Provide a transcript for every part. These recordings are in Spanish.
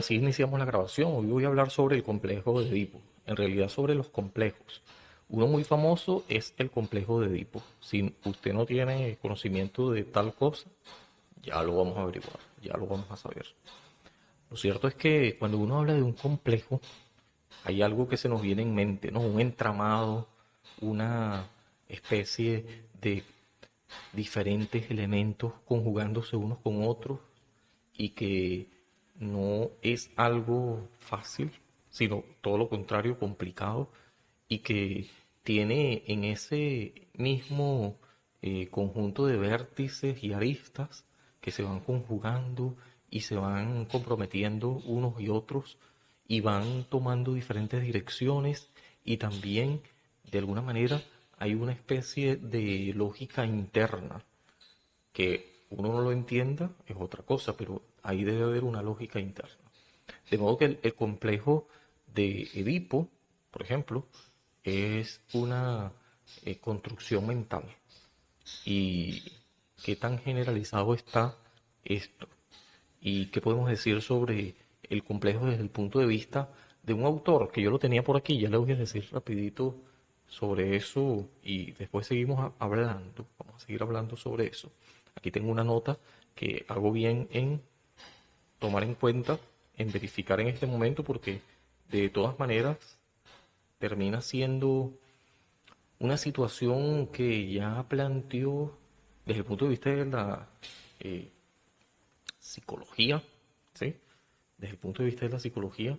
así iniciamos la grabación. Hoy voy a hablar sobre el complejo de Edipo. En realidad sobre los complejos. Uno muy famoso es el complejo de Edipo. Si usted no tiene conocimiento de tal cosa, ya lo vamos a averiguar, ya lo vamos a saber. Lo cierto es que cuando uno habla de un complejo, hay algo que se nos viene en mente, ¿no? Un entramado, una especie de diferentes elementos conjugándose unos con otros y que no es algo fácil, sino todo lo contrario, complicado y que tiene en ese mismo conjunto de vértices y aristas que se van conjugando y se van comprometiendo unos y otros y van tomando diferentes direcciones y también de alguna manera hay una especie de lógica interna que uno no lo entienda es otra cosa, pero ahí debe haber una lógica interna. De modo que el complejo de Edipo, por ejemplo, es una construcción mental. ¿Y qué tan generalizado está esto? ¿Y qué podemos decir sobre el complejo desde el punto de vista de un autor? Que yo lo tenía por aquí, ya le voy a decir rapidito sobre eso y después seguimos hablando. Vamos a seguir hablando sobre eso. Aquí tengo una nota que hago bien en tomar en cuenta, en verificar en este momento, porque de todas maneras termina siendo una situación que ya planteó desde el punto de vista de la eh, psicología, ¿sí? Desde el punto de vista de la psicología.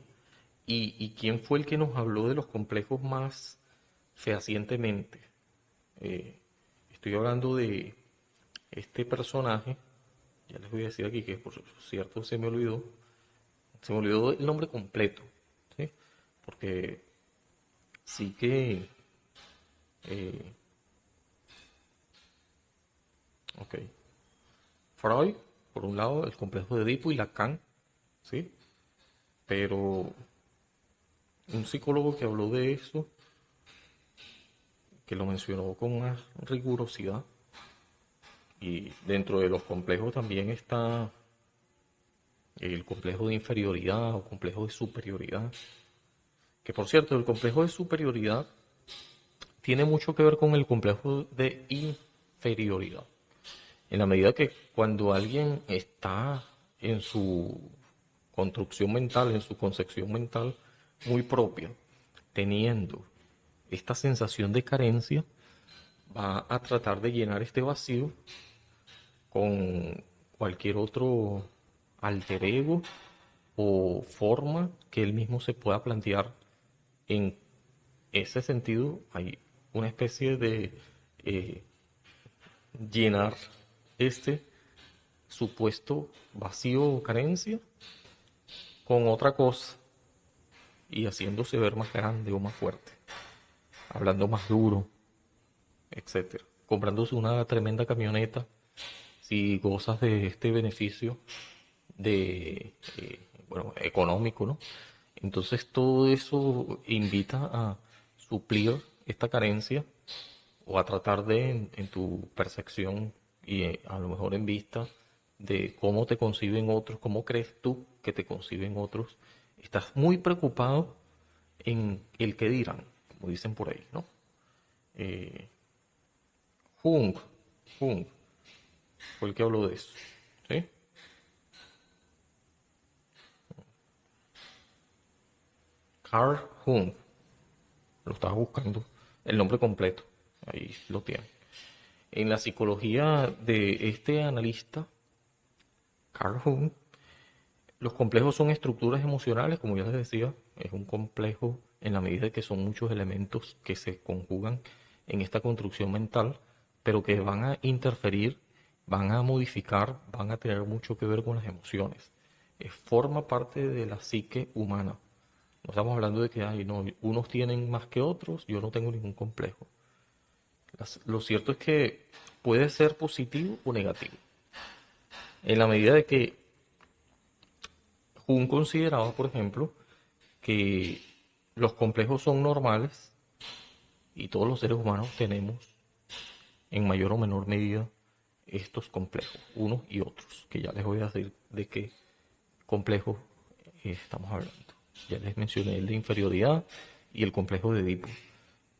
¿Y quién fue el que nos habló de los complejos más fehacientemente? Eh, Estoy hablando de este personaje, ya les voy a decir aquí que por cierto se me olvidó el nombre completo, ¿sí? Porque sí que, eh, ok, Freud, por un lado, el complejo de Edipo y Lacan, ¿sí? Pero un psicólogo que habló de eso, que lo mencionó con una rigurosidad, y dentro de los complejos también está el complejo de inferioridad o complejo de superioridad, que por cierto, el complejo de superioridad tiene mucho que ver con el complejo de inferioridad. En la medida que cuando alguien está en su construcción mental, en su concepción mental muy propia, teniendo esta sensación de carencia, va a tratar de llenar este vacío con cualquier otro alter ego o forma que él mismo se pueda plantear. En ese sentido, hay una especie de eh, llenar este supuesto vacío o carencia con otra cosa y haciéndose ver más grande o más fuerte, hablando más duro, etcétera. Comprándose una tremenda camioneta si gozas de este beneficio de, bueno, económico, ¿no? Entonces todo eso invita a suplir esta carencia o a tratar de, en tu percepción y a lo mejor en vista de cómo te conciben otros, cómo crees tú que te conciben otros, estás muy preocupado en el que dirán, como dicen por ahí, ¿no? Eh, Jung, Jung fue el que habló de eso, ¿sí? Carl Jung, lo estaba buscando, el nombre completo, ahí lo tiene. En la psicología de este analista, Carl Jung, los complejos son estructuras emocionales, como ya les decía, es un complejo en la medida que son muchos elementos que se conjugan en esta construcción mental, pero que van a interferir, van a modificar, van a tener mucho que ver con las emociones. Forma parte de la psique humana. No estamos hablando de que hay, no, unos tienen más que otros, yo no tengo ningún complejo. Lo cierto es que puede ser positivo o negativo. En la medida de que Jung consideraba, por ejemplo, que los complejos son normales y todos los seres humanos tenemos en mayor o menor medida estos complejos, unos y otros, que ya les voy a decir de qué complejos estamos hablando. Ya les mencioné el de inferioridad y el complejo de Edipo.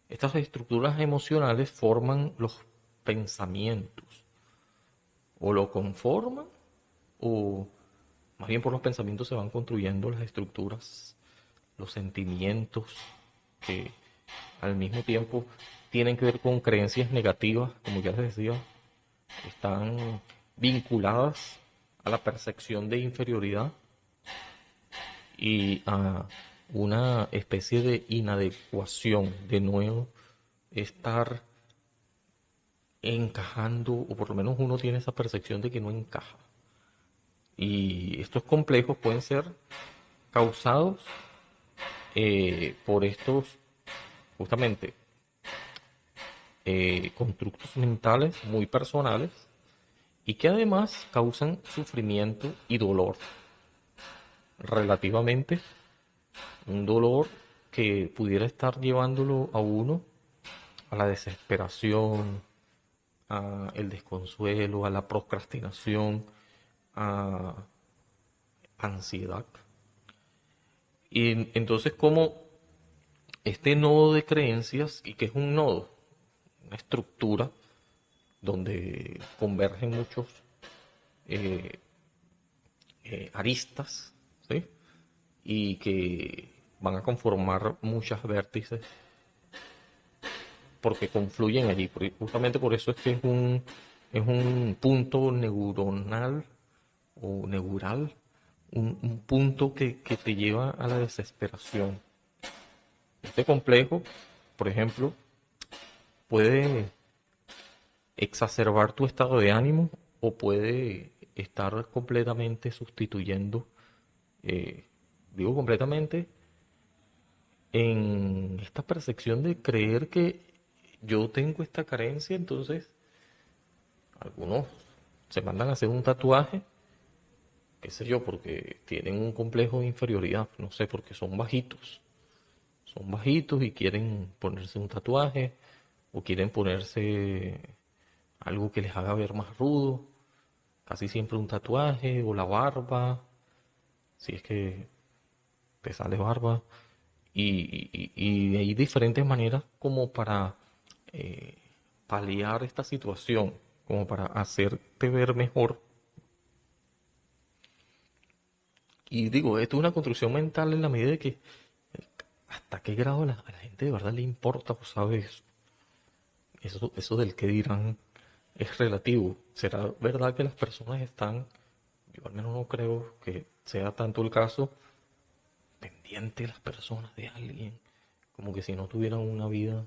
Estas estructuras emocionales forman los pensamientos, o lo conforman, o más bien por los pensamientos se van construyendo las estructuras, los sentimientos que al mismo tiempo tienen que ver con creencias negativas, como ya les decía, están vinculadas a la percepción de inferioridad y a una especie de inadecuación, de nuevo estar encajando, o por lo menos uno tiene esa percepción de que no encaja. Y estos complejos pueden ser causados por estos, justamente, constructos mentales muy personales y que además causan sufrimiento y dolor relativamente, un dolor que pudiera estar llevándolo a uno a la desesperación, a el desconsuelo, a la procrastinación, a ansiedad. Y entonces como este nodo de creencias, y que es un nodo, una estructura donde convergen muchos eh, aristas, ¿sí? Y que van a conformar muchas vértices porque confluyen allí. Justamente por eso es que es un punto neuronal o neural, un punto que te lleva a la desesperación. Este complejo, por ejemplo, puede exacerbar tu estado de ánimo o puede estar completamente sustituyendo, eh, digo completamente, en esta percepción de creer que yo tengo esta carencia, entonces algunos se mandan a hacer un tatuaje, qué sé yo, porque tienen un complejo de inferioridad, no sé, porque son bajitos y quieren ponerse un tatuaje o quieren ponerse algo que les haga ver más rudo, casi siempre un tatuaje o la barba, si es que te sale barba, y hay diferentes maneras como para eh, paliar esta situación, como para hacerte ver mejor. Y digo, esto es una construcción mental en la medida de que hasta qué grado a la gente de verdad le importa o sabe eso. Eso del que dirán es relativo. ¿Será verdad que las personas están, yo al menos no creo que sea tanto el caso, pendiente de las personas de alguien, como que si no tuvieran una vida,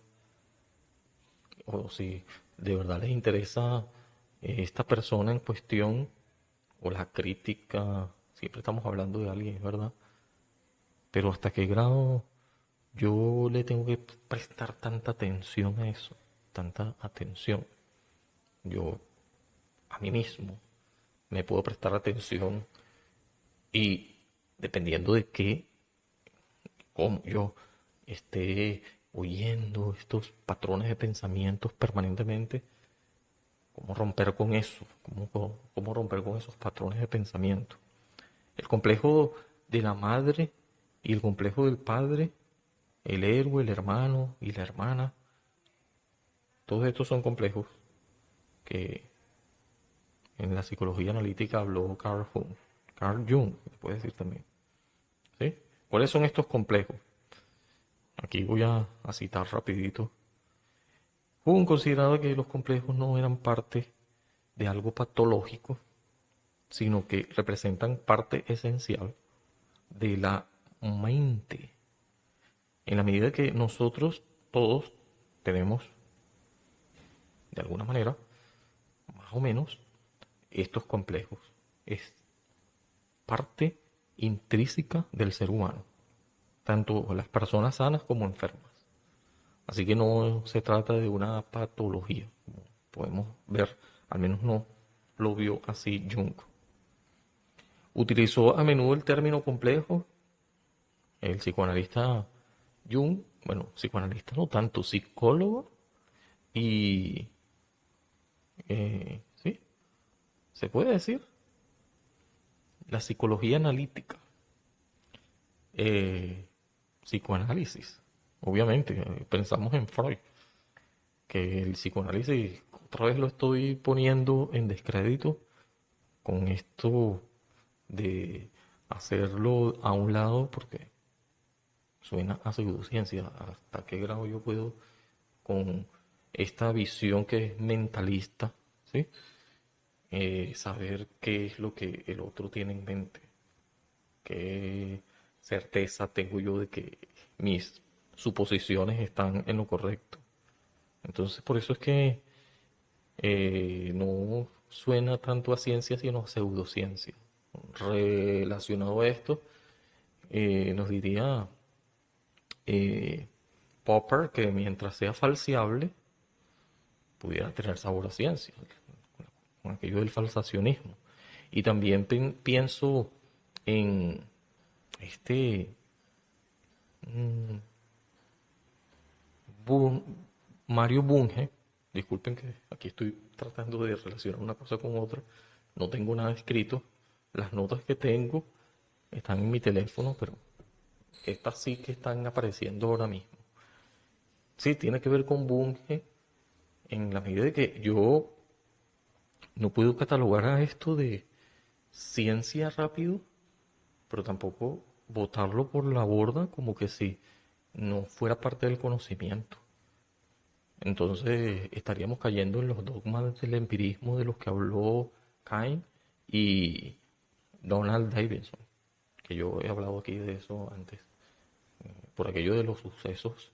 o si de verdad les interesa esta persona en cuestión, o la crítica, siempre estamos hablando de alguien, ¿verdad? Pero hasta qué grado yo le tengo que prestar tanta atención a eso, tanta atención. Yo a mí mismo me puedo prestar atención y dependiendo de qué, cómo yo esté oyendo estos patrones de pensamientos permanentemente, cómo romper con eso, cómo romper con esos patrones de pensamiento. El complejo de la madre y el complejo del padre, el héroe, el hermano y la hermana, todos estos son complejos que en la psicología analítica habló Carl Jung, se puede decir también. ¿Sí? ¿Cuáles son estos complejos? Aquí voy a citar rapidito. Jung consideraba que los complejos no eran parte de algo patológico, sino que representan parte esencial de la mente. En la medida que nosotros todos tenemos, de alguna manera, más o menos, estos complejos. Es parte intrínseca del ser humano, tanto las personas sanas como enfermas. Así que no se trata de una patología, como podemos ver, al menos no lo vio así Jung. Utilizó a menudo el término complejo, el psicoanalista Jung, bueno, psicoanalista no tanto, psicólogo, y sí, se puede decir, la psicología analítica. eh, psicoanálisis. Obviamente, pensamos en Freud, que el psicoanálisis otra vez lo estoy poniendo en descrédito con esto de hacerlo a un lado porque suena a pseudociencia. ¿Hasta qué grado yo puedo con esta visión que es mentalista, ¿sí? Saber qué es lo que el otro tiene en mente? ¿Qué certeza tengo yo de que mis suposiciones están en lo correcto? Entonces, por eso es que no suena tanto a ciencia, sino a pseudociencia. Relacionado a esto, nos diría eh, Popper que mientras sea falseable, pudiera tener sabor a ciencia, con aquello del falsacionismo. Y también pienso en este mm, Bun- Mario Bunge. Disculpen que aquí estoy tratando de relacionar una cosa con otra, no tengo nada escrito, las notas que tengo están en mi teléfono, pero estas sí que están apareciendo ahora mismo. Sí, tiene que ver con Bunge en la medida de que yo no puedo catalogar a esto de ciencia rápido, pero tampoco botarlo por la borda como que si no fuera parte del conocimiento. Entonces estaríamos cayendo en los dogmas del empirismo de los que habló Kant y Donald Davidson, que yo he hablado aquí de eso antes, por aquello de los sucesos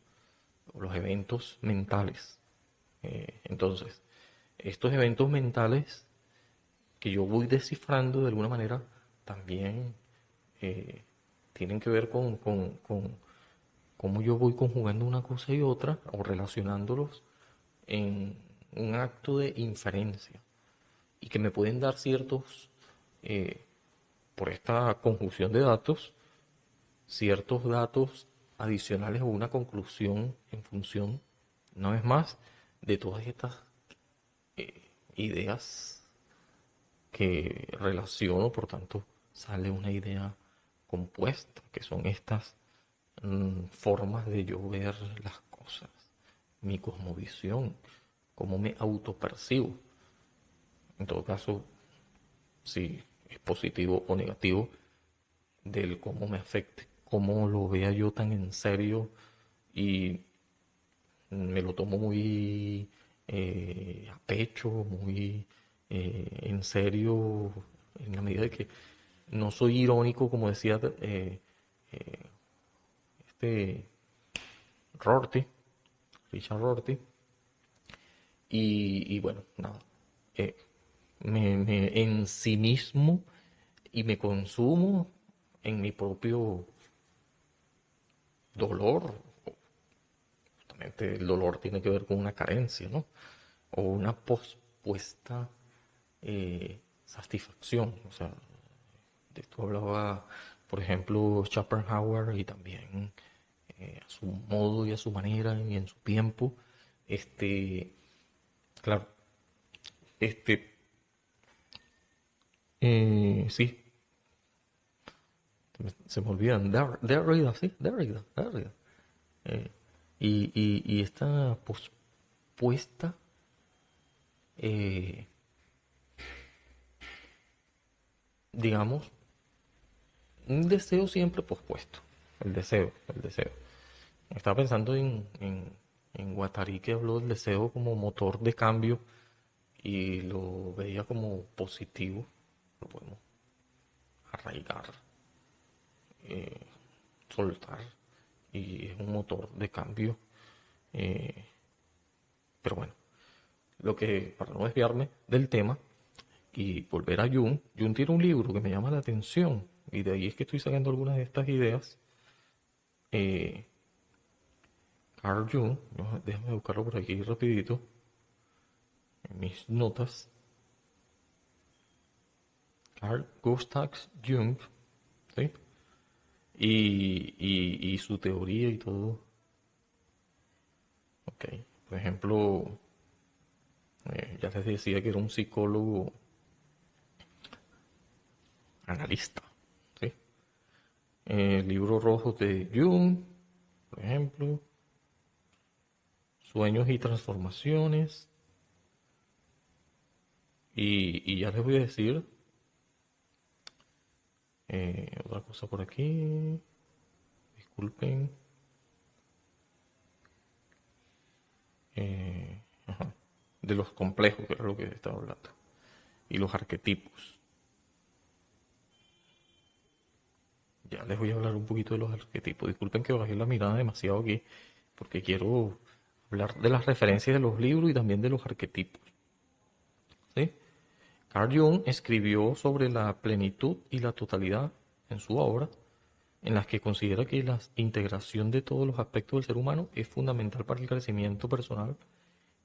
o los eventos mentales. Entonces, estos eventos mentales que yo voy descifrando de alguna manera también eh, tienen que ver con cómo yo voy conjugando una cosa y otra o relacionándolos en un acto de inferencia y que me pueden dar ciertos, eh, por esta conjunción de datos, ciertos datos adicionales o una conclusión en función, una vez más, de todas estas ideas que relaciono, por tanto, sale una idea compuesta, que son estas formas de yo ver las cosas, mi cosmovisión, cómo me autopercibo. En todo caso, si es positivo o negativo, del cómo me afecte, cómo lo vea yo tan en serio y me lo tomo muy a pecho, muy en serio, en la medida de que no soy irónico, como decía este Rorty, Richard Rorty, y bueno, nada, eh, me en sí mismo y me consumo en mi propio dolor. Justamente el dolor tiene que ver con una carencia, ¿no? O una pospuesta satisfacción. O sea, de esto hablaba, por ejemplo, Schopenhauer y también a su modo y a su manera y en su tiempo. Este, claro, este, sí, se me olvidan. Derrida, sí, Derrida. Eh, y esta pospuesta, eh, digamos, un deseo siempre pospuesto. El deseo. Estaba pensando en Guattari que habló del deseo como motor de cambio y lo veía como positivo. Lo podemos arraigar, eh, soltar y es un motor de cambio. eh, pero bueno, lo que, para no desviarme del tema y volver a Jung, Jung tiene un libro que me llama la atención y de ahí es que estoy sacando algunas de estas ideas. Eh, Carl Jung, déjame buscarlo por aquí rapidito, en mis notas. Carl Gustav Jung, ¿sí? Y su teoría y todo. Ok, por ejemplo, ya les decía que era un psicólogo analista, ¿sí? Libro rojo de Jung, por ejemplo. Sueños y transformaciones. Y ya les voy a decir otra cosa por aquí. Disculpen. Ajá, de los complejos, que era lo que estaba hablando. Y los arquetipos. Ya les voy a hablar un poquito de los arquetipos. Disculpen que bajé la mirada demasiado aquí, porque quiero hablar de las referencias de los libros y también de los arquetipos. ¿Sí? Carl Jung escribió sobre la plenitud y la totalidad en su obra, en las que considera que la integración de todos los aspectos del ser humano es fundamental para el crecimiento personal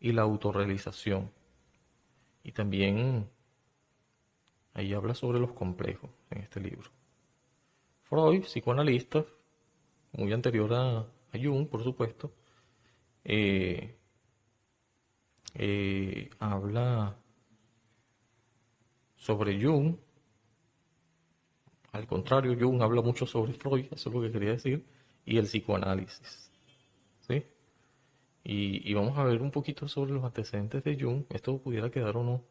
y la autorrealización. Y también ahí habla sobre los complejos en este libro. Freud, psicoanalista, muy anterior a Jung, por supuesto, eh, habla sobre Jung. Al contrario, Jung habla mucho sobre Freud, eso es lo que quería decir, y el psicoanálisis. ¿Sí? Y vamos a ver un poquito sobre los antecedentes de Jung. Esto pudiera quedar o no.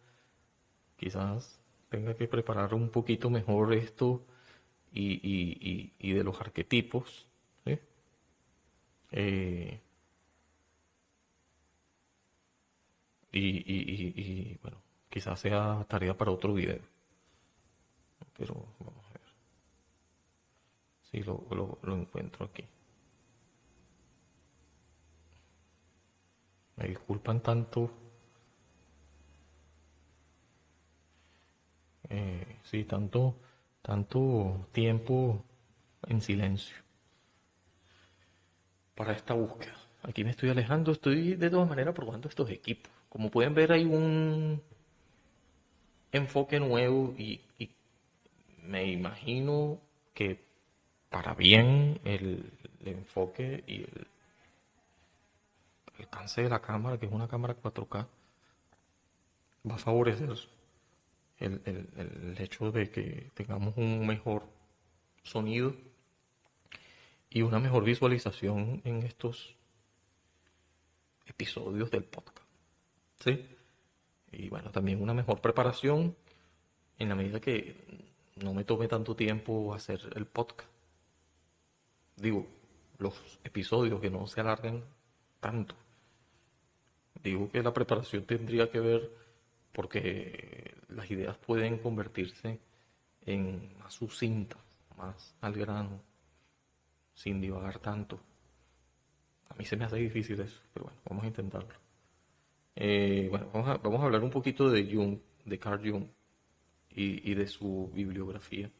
Quizás tenga que preparar un poquito mejor esto y de los arquetipos. ¿Sí? Eh, bueno, quizás sea tarea para otro video. Pero vamos a ver si lo encuentro aquí. Me disculpan tanto, sí, tanto tiempo en silencio para esta búsqueda. Aquí me estoy alejando, estoy de todas maneras probando estos equipos. Como pueden ver hay un enfoque nuevo y me imagino que para bien el enfoque y el alcance de la cámara, que es una cámara 4K, va a favorecer el hecho de que tengamos un mejor sonido y una mejor visualización en estos episodios del podcast. ¿Sí? Y bueno, también una mejor preparación en la medida que no me tome tanto tiempo hacer el podcast. Digo, los episodios que no se alarguen tanto. Digo que la preparación tendría que ver porque las ideas pueden convertirse en más sucintas, más al grano, sin divagar tanto. A mí se me hace difícil eso, pero bueno, vamos a intentarlo. Bueno, vamos a hablar un poquito de Jung, de Carl Jung y de su bibliografía.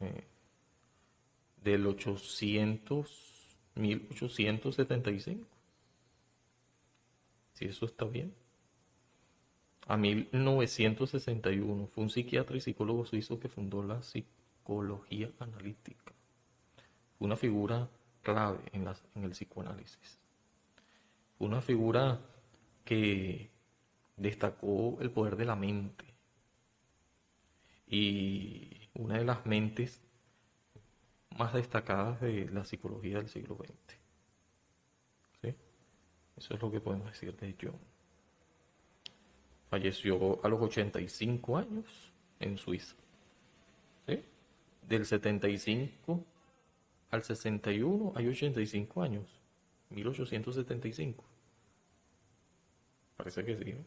Eh, del 1875, si eso está bien, a 1961. Fue un psiquiatra y psicólogo suizo que fundó la psicología analítica. Fue una figura clave en el psicoanálisis. Fue una figura que destacó el poder de la mente y una de las mentes más destacadas de la psicología del siglo XX. ¿Sí? Eso es lo que podemos decir de Jung. Falleció a los 85 años en Suiza. ¿Sí? Del 75 al 61 hay 85 años. 1875. Parece que sí, ¿no?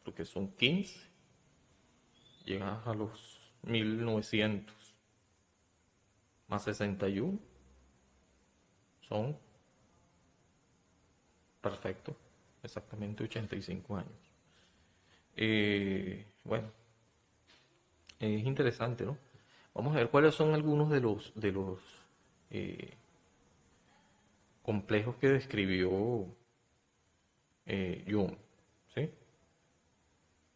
Porque son 15. Llegas a los 1900 más 61. Son perfecto. Exactamente 85 años. Bueno, es interesante, ¿no? Vamos a ver cuáles son algunos de los eh, complejos que describió Jung, ¿sí?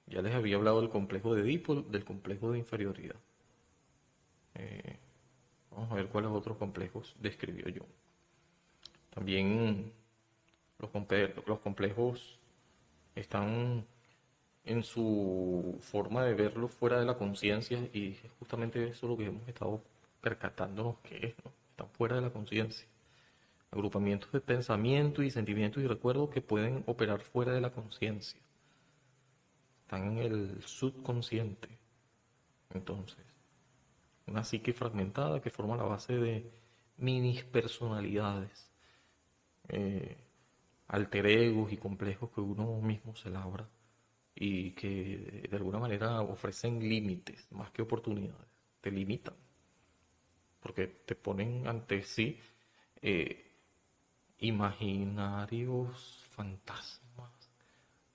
Ya les había hablado del complejo de Edipo, del complejo de inferioridad. Eh, Vamos a ver cuáles otros complejos describió Jung. También los complejos están en su forma de verlo fuera de la conciencia y es justamente eso lo que hemos estado percatándonos que es, ¿no? Están fuera de la conciencia. Agrupamientos de pensamientos y sentimientos y recuerdos que pueden operar fuera de la conciencia. Están en el subconsciente. Entonces, una psique fragmentada que forma la base de mini personalidades, eh, alter egos y complejos que uno mismo se labra y que de alguna manera ofrecen límites más que oportunidades, te limitan, porque te ponen ante sí eh, imaginarios, fantasmas,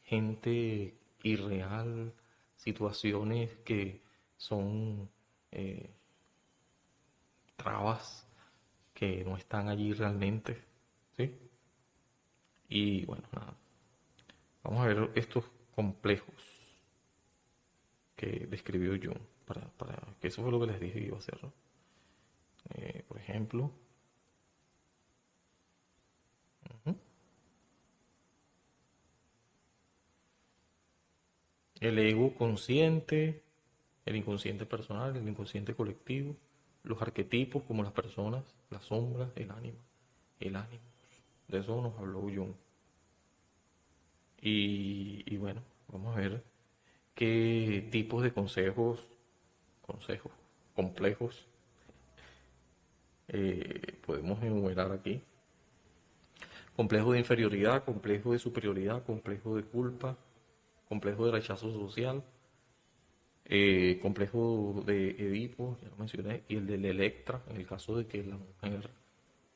gente irreal, situaciones que son eh, trabas que no están allí realmente, ¿sí? Y bueno, nada, vamos a ver estos complejos que describió Jung, para que eso fue lo que les dije que iba a hacer, ¿no? Por ejemplo, ujú, el ego consciente, el inconsciente personal, el inconsciente colectivo, los arquetipos como las personas, las sombras, el ánimo. De eso nos habló Jung. Y bueno, vamos a ver qué tipos de consejos complejos podemos enumerar aquí. Complejo de inferioridad, complejo de superioridad, complejo de culpa, complejo de rechazo social, complejo de Edipo, ya lo mencioné, y el de Electra, en el caso de que la mujer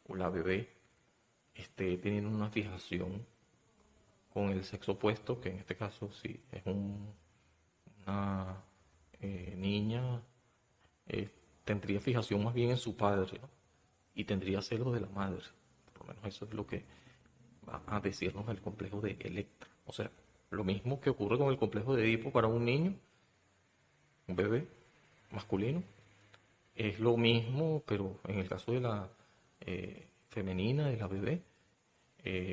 o la bebé esté teniendo una fijación con el sexo opuesto, que en este caso sí es una niña, eh, tendría fijación más bien en su padre, ¿no? Y tendría celos de la madre. Por lo menos eso es lo que va a decirnos el complejo de Electra. O sea, lo mismo que ocurre con el complejo de Edipo para un niño, un bebé masculino, es lo mismo, pero en el caso de la femenina, de la bebé,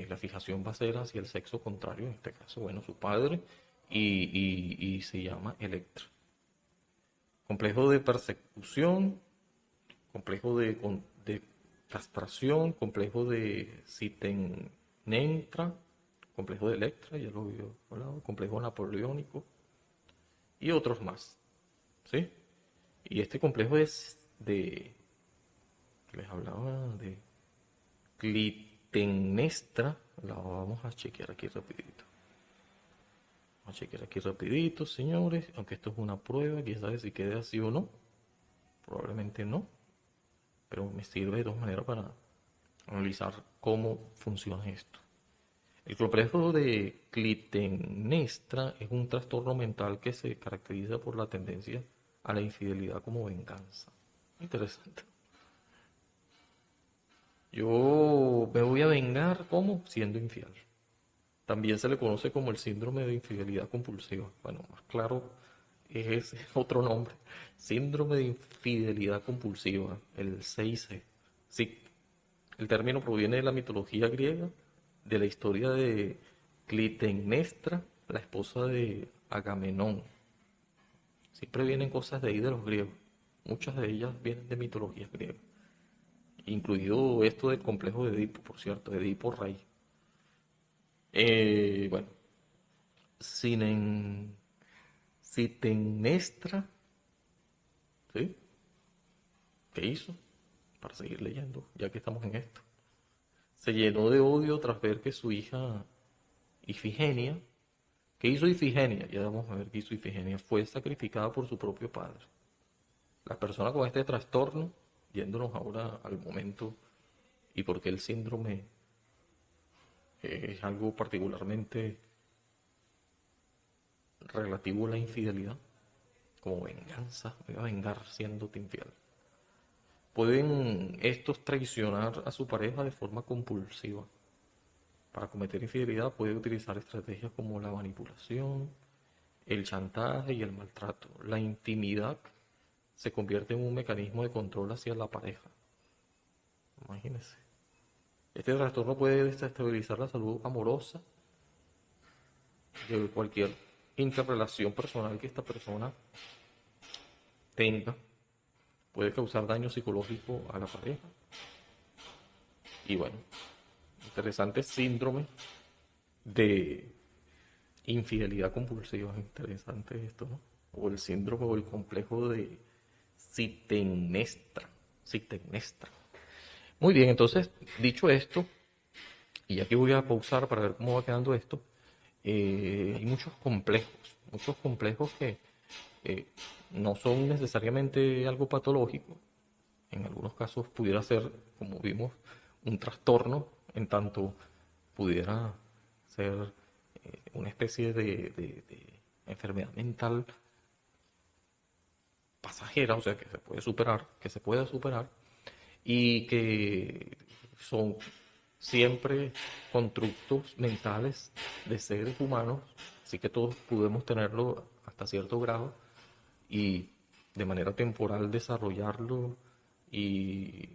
la fijación va a ser hacia el sexo contrario, en este caso, bueno, su padre, y se llama Electra. Complejo de persecución, complejo de castración, complejo de Sitenentra, complejo de Electra, ya lo había hablado, complejo napoleónico y otros más, ¿sí? Y este complejo es les hablaba de Clitemnestra, la vamos a chequear aquí rapidito. Vamos a chequear aquí rapidito, señores, aunque esto es una prueba, quién sabe si quede así o no, probablemente no, pero me sirve de todas maneras para analizar cómo funciona esto. El complejo de Clitemnestra es un trastorno mental que se caracteriza por la tendencia a la infidelidad como venganza. Interesante. Yo me voy a vengar como siendo infiel. También se le conoce como el síndrome de infidelidad compulsiva. Bueno, más claro es ese otro nombre. Síndrome de infidelidad compulsiva, el 6C. Sí, el término proviene de la mitología griega, de la historia de Clitemnestra, la esposa de Agamenón. Siempre vienen cosas de ahí de los griegos. Muchas de ellas vienen de mitologías griegas. Incluido esto del complejo de Edipo, por cierto, Edipo Rey. Bueno, Sinen, Sitennestra, ¿sí? ¿Qué hizo? Para seguir leyendo, ya que estamos en esto. Se llenó de odio tras ver que su hija Ifigenia, ¿qué hizo Ifigenia? Ya vamos a ver qué hizo Ifigenia. Fue sacrificada por su propio padre. La persona con este trastorno, yéndonos ahora al momento y porque el síndrome es algo particularmente relativo a la infidelidad, como venganza, me voy a vengar siéndote infiel. Pueden estos traicionar a su pareja de forma compulsiva. Para cometer infidelidad puede utilizar estrategias como la manipulación, el chantaje y el maltrato. La intimidad se convierte en un mecanismo de control hacia la pareja. Imagínense. Este trastorno puede desestabilizar la salud amorosa de cualquier interrelación personal que esta persona tenga. puede causar daño psicológico a la pareja. Y bueno, interesante síndrome de infidelidad compulsiva. Interesante esto, ¿no? O el síndrome o el complejo de Clitemnestra. Clitemnestra. Muy bien, entonces, dicho esto, y aquí voy a pausar para ver cómo va quedando esto, hay muchos complejos que eh, no son necesariamente algo patológico. En algunos casos pudiera ser, como vimos, un trastorno, en tanto pudiera ser una especie de enfermedad mental pasajera, o sea, que se puede superar, que se pueda superar, y que son siempre constructos mentales de seres humanos, así que todos podemos tenerlo hasta cierto grado y de manera temporal desarrollarlo y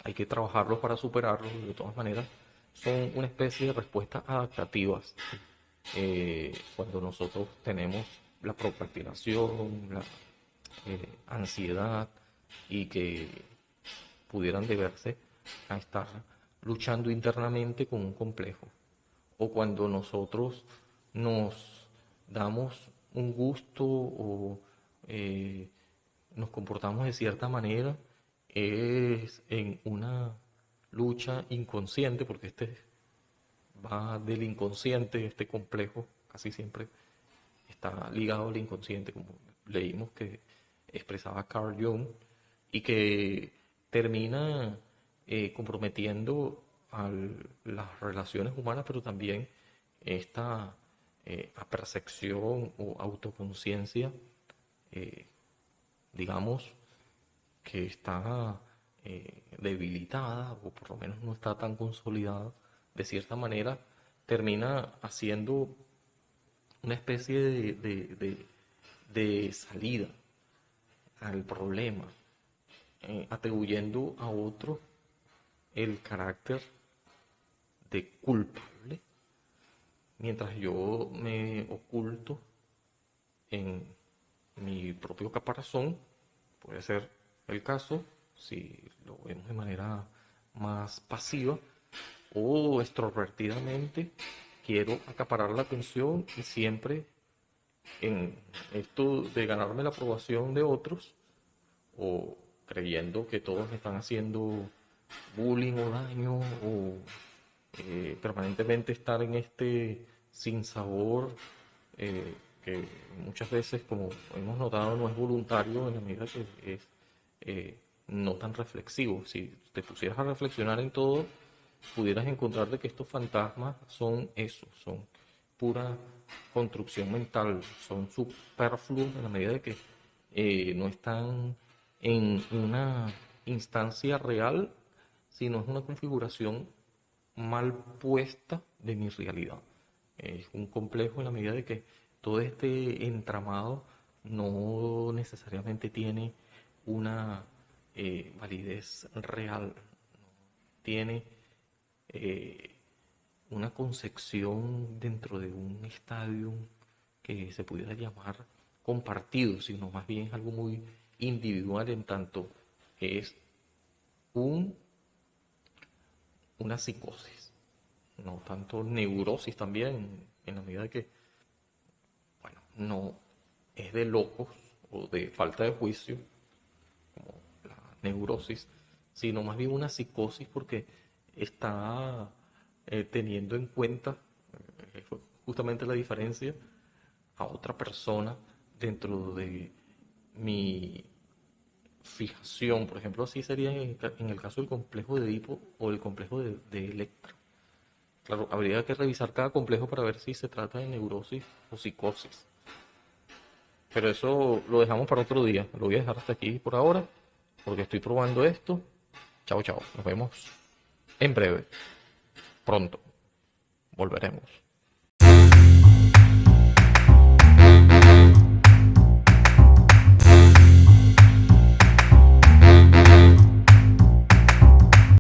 hay que trabajarlo para superarlo. De todas maneras, son una especie de respuestas adaptativas. Cuando nosotros tenemos la procrastinación, la ansiedad y que pudieran deberse a estar luchando internamente con un complejo. O cuando nosotros nos damos un gusto o eh, nos comportamos de cierta manera, es en una lucha inconsciente, porque este va del inconsciente, este complejo casi siempre está ligado al inconsciente, como leímos que expresaba Carl Jung, y que termina comprometiendo a las relaciones humanas, pero también esta percepción o autoconciencia, eh, digamos, que está debilitada o por lo menos no está tan consolidada, de cierta manera termina haciendo una especie de salida al problema, atribuyendo a otro el carácter de culpable, mientras yo me oculto en mi propio caparazón. Puede ser el caso si lo vemos de manera más pasiva, o extrovertidamente quiero acaparar la atención y siempre en esto de ganarme la aprobación de otros o creyendo que todos me están haciendo bullying o daño o permanentemente estar en este sinsabor que muchas veces, como hemos notado, no es voluntario en la medida que es no tan reflexivo. Si te pusieras a reflexionar en todo, pudieras encontrar de que estos fantasmas son eso, son pura construcción mental, son superfluos en la medida de que no están en una instancia real, sino es una configuración mal puesta de mi realidad. Es un complejo en la medida de que todo este entramado no necesariamente tiene una validez real, no tiene eh, una concepción dentro de un estadio que se pudiera llamar compartido, sino más bien es algo muy individual en tanto es un, una psicosis, no tanto neurosis también, en la medida de que, bueno, no es de locos o de falta de juicio, como la neurosis, sino más bien una psicosis porque está teniendo en cuenta justamente la diferencia a otra persona dentro de mi fijación. Por ejemplo, así sería en el caso del complejo de Edipo o el complejo de Electra. Claro, habría que revisar cada complejo para ver si se trata de neurosis o psicosis. Pero eso lo dejamos para otro día. Lo voy a dejar hasta aquí por ahora, porque estoy probando esto. Chao, chao. Nos vemos en breve. Pronto. Volveremos.